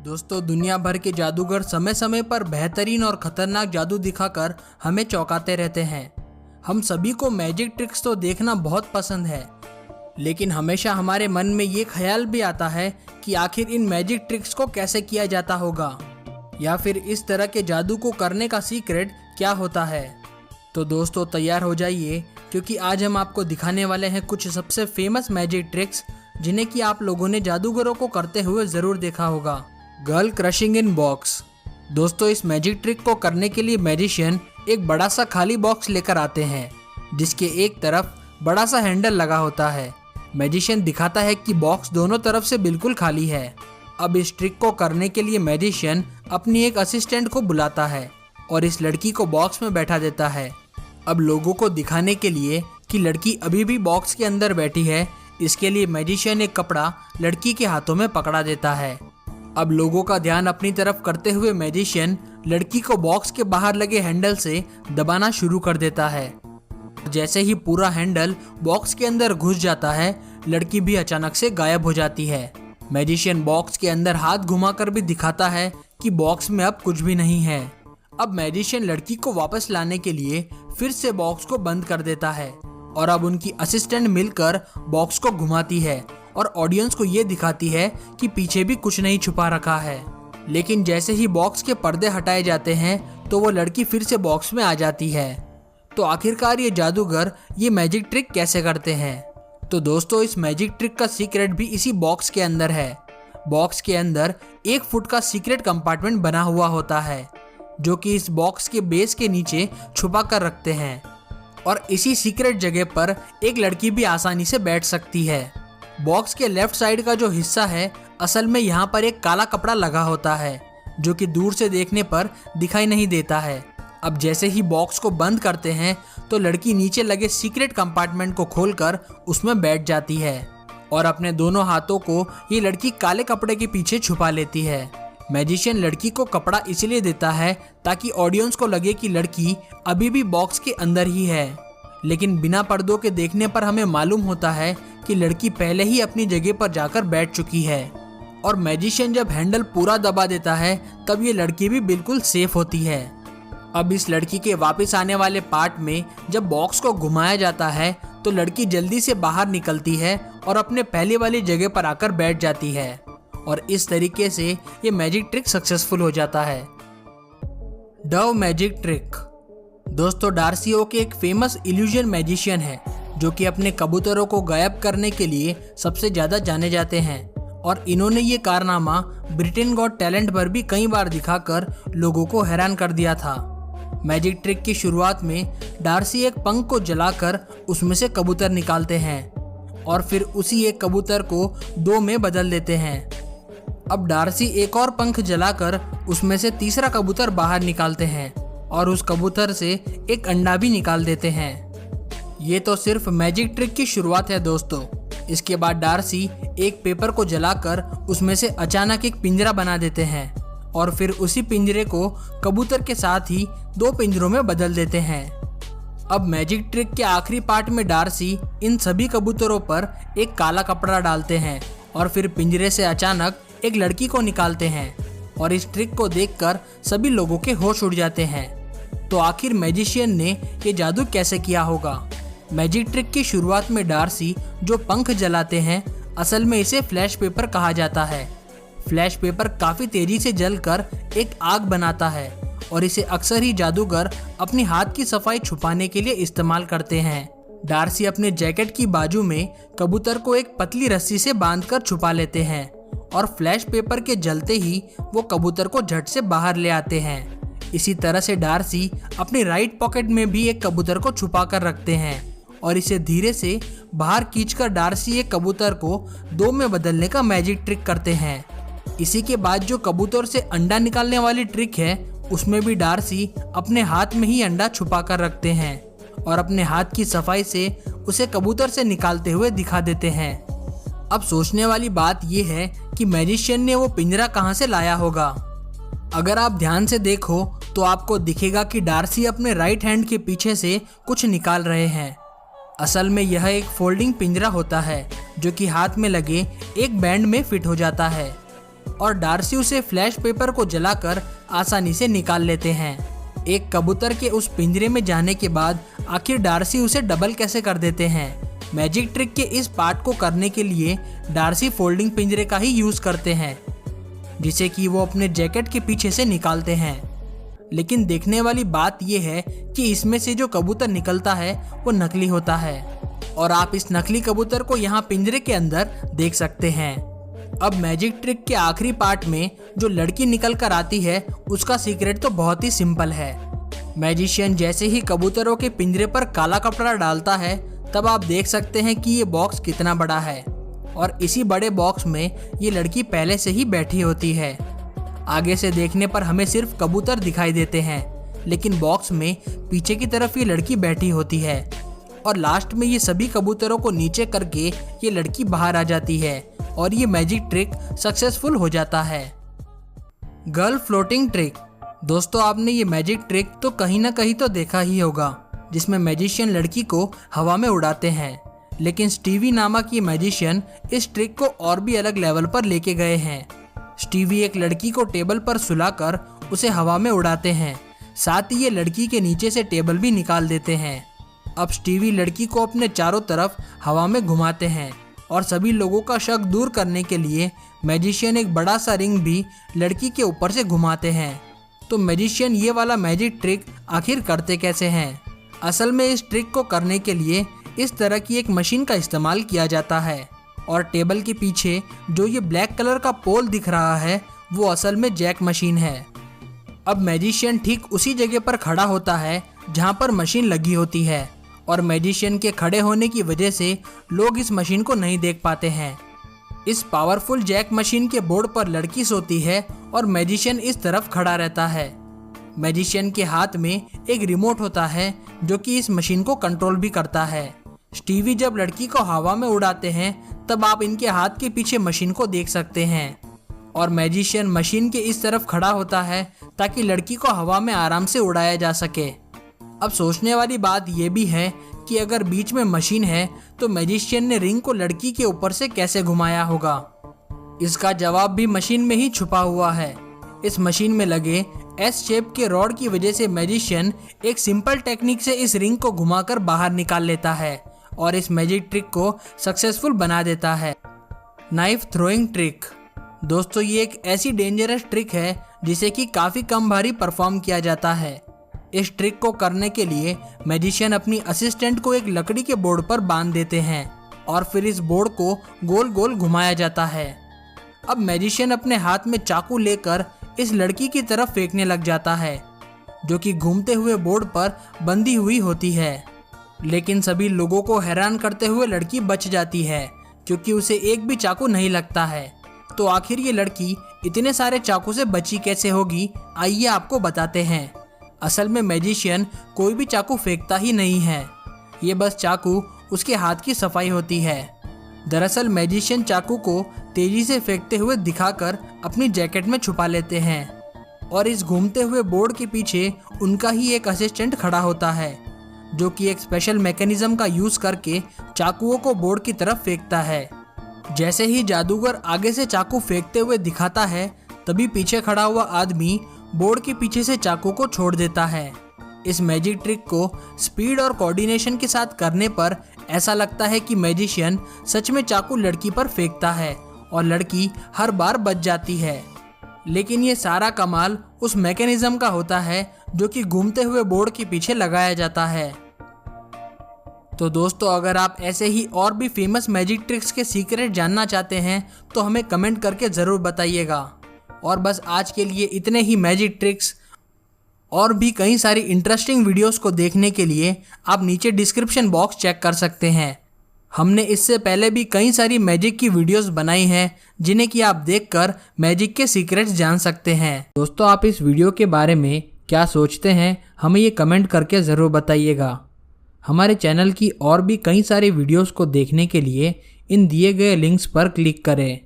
दोस्तों, दुनिया भर के जादूगर समय समय पर बेहतरीन और खतरनाक जादू दिखाकर हमें चौंकाते रहते हैं। हम सभी को मैजिक ट्रिक्स तो देखना बहुत पसंद है, लेकिन हमेशा हमारे मन में ये ख्याल भी आता है कि आखिर इन मैजिक ट्रिक्स को कैसे किया जाता होगा, या फिर इस तरह के जादू को करने का सीक्रेट क्या होता है। तो दोस्तों, तैयार हो जाइए, क्योंकि आज हम आपको दिखाने वाले हैं कुछ सबसे फेमस मैजिक ट्रिक्स जिन्हें कि आप लोगों ने जादूगरों को करते हुए ज़रूर देखा होगा। गर्ल क्रशिंग इन बॉक्स। दोस्तों, इस मैजिक ट्रिक को करने के लिए मैजिशियन एक बड़ा सा खाली बॉक्स लेकर आते हैं, जिसके एक तरफ बड़ा सा हैंडल लगा होता है। मैजिशियन दिखाता है कि बॉक्स दोनों तरफ से बिल्कुल खाली है। अब इस ट्रिक को करने के लिए मैजिशियन अपनी एक असिस्टेंट को बुलाता है और इस लड़की को बॉक्स में बैठा देता है। अब लोगों को दिखाने के लिए कि लड़की अभी भी बॉक्स के अंदर बैठी है, इसके लिए मैजिशियन एक कपड़ा लड़की के हाथों में पकड़ा देता है। अब लोगों का ध्यान अपनी तरफ करते हुए मैजिशियन लड़की को बॉक्स के बाहर लगे हैंडल से दबाना शुरू कर देता है। जैसे ही पूरा हैंडल बॉक्स के अंदर घुस जाता है, लड़की भी अचानक से गायब हो जाती है। मैजिशियन बॉक्स के अंदर हाथ घुमाकर भी दिखाता है कि बॉक्स में अब कुछ भी नहीं है। अब मैजिशियन लड़की को वापस लाने के लिए फिर से बॉक्स को बंद कर देता है और अब उनकी असिस्टेंट मिलकर बॉक्स को घुमाती है और ऑडियंस को ये दिखाती है कि पीछे भी कुछ नहीं छुपा रखा है। लेकिन जैसे ही बॉक्स के पर्दे हटाए जाते हैं तो वो लड़की फिर से बॉक्स में आ जाती है। तो आखिरकार ये जादूगर ये मैजिक ट्रिक कैसे करते हैं? तो दोस्तों, इस मैजिक ट्रिक का सीक्रेट भी इसी बॉक्स के अंदर है। बॉक्स के अंदर 1 फुट का सीक्रेट कंपार्टमेंट बना हुआ होता है, जो कि इस बॉक्स के बेस के नीचे छुपा कर रखते हैं, और इसी सीक्रेट जगह पर एक लड़की भी आसानी से बैठ सकती है। बॉक्स के लेफ्ट साइड का जो हिस्सा है, असल में यहाँ पर एक काला कपड़ा लगा होता है, जो कि दूर से देखने पर दिखाई नहीं देता है। अब जैसे ही बॉक्स को बंद करते हैं तो लड़की नीचे लगे सीक्रेट कंपार्टमेंट को खोलकर उसमें बैठ जाती है और अपने दोनों हाथों को ये लड़की काले कपड़े के पीछे छुपा लेती है। मैजिशियन लड़की को कपड़ा इसलिए देता है ताकि ऑडियंस को लगे कि लड़की अभी भी बॉक्स के अंदर ही है, लेकिन बिना पर्दों के देखने पर हमें मालूम होता है कि लड़की पहले ही अपनी जगह पर जाकर बैठ चुकी है। और मैजिशियन जब हैंडल पूरा दबा देता है तब ये लड़की भी बिल्कुल सेफ होती है। अब इस लड़की के वापस आने वाले पार्ट में जब बॉक्स को घुमाया जाता है तो लड़की जल्दी से बाहर निकलती है और अपने पहले वाली जगह पर आकर बैठ जाती है, और इस तरीके से ये मैजिक ट्रिक सक्सेसफुल हो जाता है। Dove magic trick. दोस्तों, डार्सी ओक एक फेमस इल्यूजन मैजिशियन है जो कि अपने कबूतरों को गायब करने के लिए सबसे ज़्यादा जाने जाते हैं, और इन्होंने ये कारनामा ब्रिटेन गॉट टैलेंट पर भी कई बार दिखाकर लोगों को हैरान कर दिया था। मैजिक ट्रिक की शुरुआत में डार्सी एक पंख को जलाकर उसमें से कबूतर निकालते हैं और फिर उसी एक कबूतर को 2 में बदल देते हैं। अब डार्सी एक और पंख जलाकर उसमें से तीसरा कबूतर बाहर निकालते हैं और उस कबूतर से एक अंडा भी निकाल देते हैं। ये तो सिर्फ मैजिक ट्रिक की शुरुआत है दोस्तों। इसके बाद डार्सी एक पेपर को जलाकर उसमें से अचानक एक पिंजरा बना देते हैं और फिर उसी पिंजरे को कबूतर के साथ ही 2 पिंजरों में बदल देते हैं। अब मैजिक ट्रिक के आखिरी पार्ट में डार्सी इन सभी कबूतरों पर एक काला कपड़ा डालते हैं और फिर पिंजरे से अचानक एक लड़की को निकालते हैं, और इस ट्रिक को देखकर सभी लोगों के होश उड़ जाते हैं। तो आखिर मैजिशियन ने ये जादू कैसे किया होगा? मैजिक ट्रिक की शुरुआत में डार्सी जो पंख जलाते हैं, असल में इसे फ्लैश पेपर कहा जाता है। फ्लैश पेपर काफ़ी तेजी से जलकर एक आग बनाता है और इसे अक्सर ही जादूगर अपनी हाथ की सफाई छुपाने के लिए इस्तेमाल करते हैं। डार्सी अपने जैकेट की बाजू में कबूतर को एक पतली रस्सी से बांधकर छुपा लेते हैं और फ्लैश पेपर के जलते ही वो कबूतर को झट से बाहर ले आते हैं। इसी तरह से डार्सी अपनी राइट पॉकेट में भी एक कबूतर को छुपा कर रखते हैं और इसे धीरे से बाहर खींचकर डार्सी एक कबूतर को 2 में बदलने का मैजिक ट्रिक करते हैं। इसी के बाद जो कबूतर से अंडा निकालने वाली ट्रिक है, उसमें भी डार्सी अपने हाथ में ही अंडा छुपा कर रखते हैं और अपने हाथ की सफाई से उसे कबूतर से निकालते हुए दिखा देते हैं। अब सोचने वाली बात यह है कि मैजिशियन ने वो पिंजरा कहाँ से लाया होगा। अगर आप ध्यान से देखो तो आपको दिखेगा कि डार्सी अपने राइट हैंड के पीछे से कुछ निकाल रहे हैं। असल में यह एक फोल्डिंग पिंजरा होता है जो कि हाथ में लगे एक बैंड में फिट हो जाता है। और डार्सी उसे फ्लैश पेपर को जलाकर आसानी से निकाल लेते हैं। एक कबूतर के उस पिंजरे में जाने के बाद आखिर डार्सी उसे डबल कैसे कर देते हैं। मैजिक ट्रिक के इस पार्ट को करने के लिए डार्सी फोल्डिंग पिंजरे का ही यूज करते हैं, जिसे कि वो अपने जैकेट के पीछे से निकालते हैं। लेकिन देखने वाली बात यह है कि इसमें से जो कबूतर निकलता है वो नकली होता है और आप इस नकली कबूतर को यहाँ पिंजरे के अंदर देख सकते हैं। अब मैजिक ट्रिक के आखिरी पार्ट में जो लड़की निकल कर आती है उसका सीक्रेट तो बहुत ही सिंपल है। मैजिशियन जैसे ही कबूतरों के पिंजरे पर काला कपड़ा डालता है तब आप देख सकते हैं कि ये बॉक्स कितना बड़ा है और इसी बड़े बॉक्स में ये लड़की पहले से ही बैठी होती है। आगे से देखने पर हमें सिर्फ कबूतर दिखाई देते हैं, लेकिन बॉक्स में पीछे की तरफ ये लड़की बैठी होती है और लास्ट में ये सभी कबूतरों को नीचे करके ये लड़की बाहर आ जाती है और ये मैजिक ट्रिक सक्सेसफुल हो जाता है। Girl floating trick. दोस्तों, आपने ये मैजिक ट्रिक तो कहीं ना कहीं तो देखा ही होगा, जिसमें मैजिशियन लड़की को हवा में उड़ाते हैं। लेकिन स्टीवी नामक ये मैजिशियन इस ट्रिक को और भी अलग लेवल पर लेके गए हैं। स्टीवी एक लड़की को टेबल पर सुलाकर उसे हवा में उड़ाते हैं, साथ ही ये लड़की के नीचे से टेबल भी निकाल देते हैं। अब स्टीवी लड़की को अपने चारों तरफ हवा में घुमाते हैं और सभी लोगों का शक दूर करने के लिए मैजिशियन एक बड़ा सा रिंग भी लड़की के ऊपर से घुमाते हैं। तो मैजिशियन ये वाला मैजिक ट्रिक आखिर करते कैसे हैं? असल में इस ट्रिक को करने के लिए इस तरह की एक मशीन का इस्तेमाल किया जाता है और टेबल के पीछे जो ये ब्लैक कलर का पोल दिख रहा है वो असल में जैक मशीन है। अब मैजिशियन ठीक उसी जगह पर खड़ा होता है जहाँ पर मशीन लगी होती है और मैजिशियन के खड़े होने की वजह से लोग इस मशीन को नहीं देख पाते हैं। इस पावरफुल जैक मशीन के बोर्ड पर लड़की सोती है और मैजिशियन इस तरफ खड़ा रहता है। मैजिशियन के हाथ में एक रिमोट होता है जो कि इस मशीन को कंट्रोल भी करता है। स्टीवी जब लड़की को हवा में उड़ाते हैं तब आप इनके हाथ के पीछे मशीन को देख सकते हैं और मैजिशियन मशीन के इस तरफ खड़ा होता है ताकि लड़की को हवा में आराम से उड़ाया जा सके। अब सोचने वाली बात यह भी है कि अगर बीच में मशीन है तो मैजिशियन ने रिंग को लड़की के ऊपर से कैसे घुमाया होगा? इसका जवाब भी मशीन में ही छुपा हुआ है। इस मशीन में लगे एस शेप के रॉड की वजह से मैजिशियन एक सिंपल टेक्निक से इस रिंग को घुमाकर बाहर निकाल लेता है और इस मैजिक ट्रिक को सक्सेसफुल बना देता है। Knife throwing trick. दोस्तों, ये एक ऐसी डेंजरस ट्रिक है जिसे कि काफ़ी कम भारी परफॉर्म किया जाता है। इस ट्रिक को करने के लिए मैजिशियन अपनी असिस्टेंट को एक लकड़ी के बोर्ड पर बांध देते हैं और फिर इस बोर्ड को गोल गोल घुमाया जाता है। अब मैजिशियन अपने हाथ में चाकू लेकर इस लड़की की तरफ फेंकने लग जाता है जो कि घूमते हुए बोर्ड पर बंधी हुई होती है। लेकिन सभी लोगों को हैरान करते हुए लड़की बच जाती है क्योंकि उसे एक भी चाकू नहीं लगता है। तो आखिर ये लड़की इतने सारे चाकू से बची कैसे होगी? आइए आपको बताते हैं। असल में मैजिशियन कोई भी चाकू फेंकता ही नहीं है, ये बस चाकू उसके हाथ की सफाई होती है। दरअसल मैजिशियन चाकू को तेजी से फेंकते हुए दिखाकर अपनी जैकेट में छुपा लेते हैं और इस घूमते हुए बोर्ड के पीछे उनका ही एक असिस्टेंट खड़ा होता है जो कि एक स्पेशल मैकेनिज्म का यूज करके चाकुओं को बोर्ड की तरफ फेंकता है। जैसे ही जादूगर आगे से चाकू फेंकते हुए दिखाता है तभी पीछे खड़ा हुआ आदमी बोर्ड के पीछे से चाकू को छोड़ देता है। इस मैजिक ट्रिक को स्पीड और कोऑर्डिनेशन के साथ करने पर ऐसा लगता है कि मैजिशियन सच में चाकू लड़की पर फेंकता है और लड़की हर बार बच जाती है। लेकिन ये सारा कमाल उस मैकेनिज्म का होता है जो कि घूमते हुए बोर्ड के पीछे लगाया जाता है। तो दोस्तों, अगर आप ऐसे ही और भी फेमस मैजिक ट्रिक्स के सीक्रेट जानना चाहते हैं तो हमें कमेंट करके ज़रूर बताइएगा। और बस आज के लिए इतने ही मैजिक ट्रिक्स और भी कई सारी इंटरेस्टिंग वीडियोस को देखने के लिए आप नीचे डिस्क्रिप्शन बॉक्स चेक कर सकते हैं। हमने इससे पहले भी कई सारी मैजिक की वीडियोस बनाई हैं जिन्हें कि आप देखकर मैजिक के सीक्रेट्स जान सकते हैं। दोस्तों, आप इस वीडियो के बारे में क्या सोचते हैं हमें ये कमेंट करके ज़रूर बताइएगा। हमारे चैनल की और भी कई सारी वीडियोस को देखने के लिए इन दिए गए लिंक्स पर क्लिक करें।